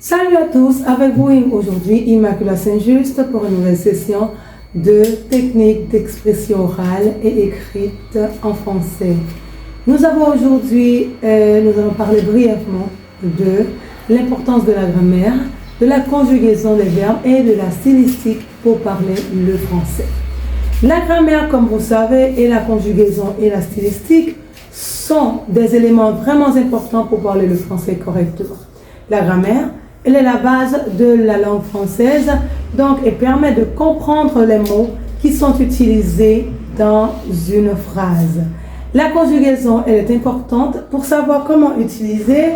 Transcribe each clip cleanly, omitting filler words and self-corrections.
Salut à tous, avec vous aujourd'hui Immaculée Saint-Just pour une nouvelle session de technique d'expression orale et écrite en français. Nous allons parler brièvement de l'importance de la grammaire, de la conjugaison des verbes et de la stylistique pour parler le français. La grammaire, comme vous savez, et la conjugaison et la stylistique sont des éléments vraiment importants pour parler le français correctement. La grammaire, elle est la base de la langue française, donc elle permet de comprendre les mots qui sont utilisés dans une phrase. La conjugaison, elle est importante pour savoir comment utiliser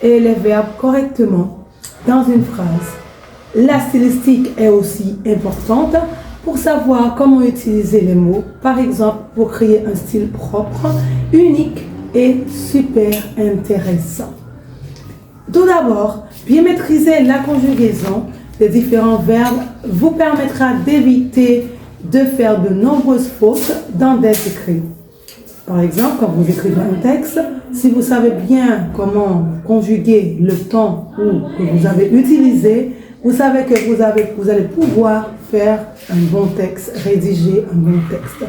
les verbes correctement dans une phrase. La stylistique est aussi importante pour savoir comment utiliser les mots, par exemple pour créer un style propre, unique et super intéressant. Tout d'abord, bien maîtriser la conjugaison des différents verbes vous permettra d'éviter de faire de nombreuses fautes dans des écrits. Par exemple, quand vous écrivez un texte, si vous savez bien comment conjuguer le temps que vous avez utilisé, vous savez que vous allez pouvoir faire un bon texte, rédiger un bon texte.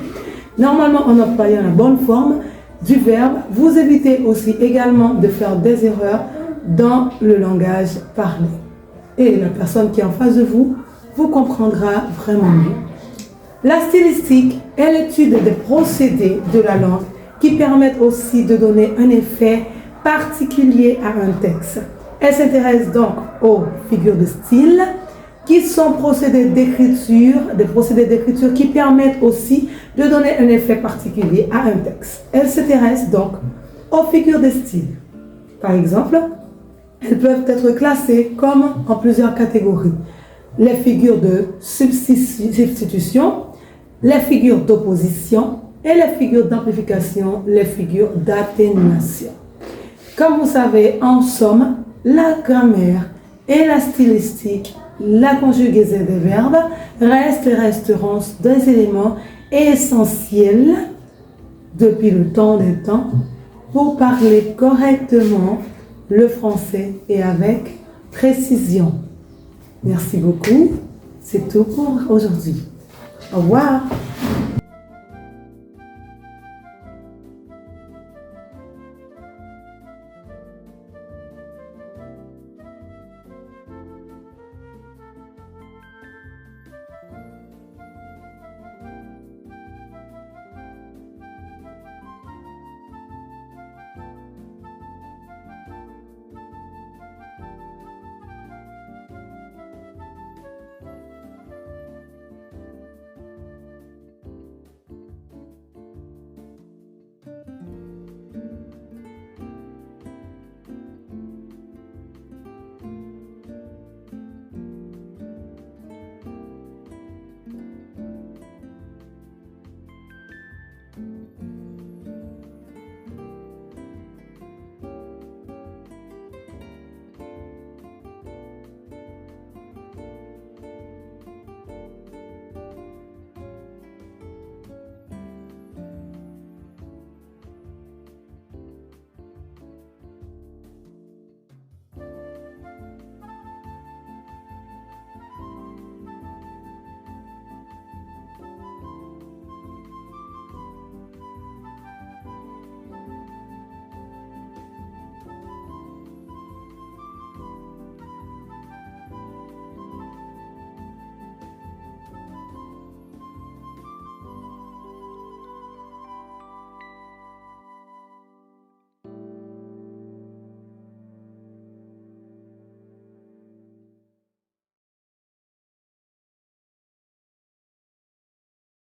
Normalement, en employant la bonne forme du verbe, vous évitez aussi également de faire des erreurs dans le langage parlé. Et la personne qui est en face de vous comprendra vraiment mieux. La stylistique est l'étude des procédés de la langue qui permettent aussi de donner un effet particulier à un texte. Elle s'intéresse donc aux figures de style qui sont des procédés d'écriture qui permettent aussi de donner un effet particulier à un texte. Elle s'intéresse donc aux figures de style. Par exemple, elles peuvent être classées comme en plusieurs catégories. Les figures de substitution, les figures d'opposition et les figures d'amplification, les figures d'atténuation. Comme vous savez, en somme, la grammaire et la stylistique, la conjugaison des verbes resteront des éléments essentiels depuis le temps des temps pour parler correctement le français et avec précision. Merci beaucoup. C'est tout pour aujourd'hui. Au revoir.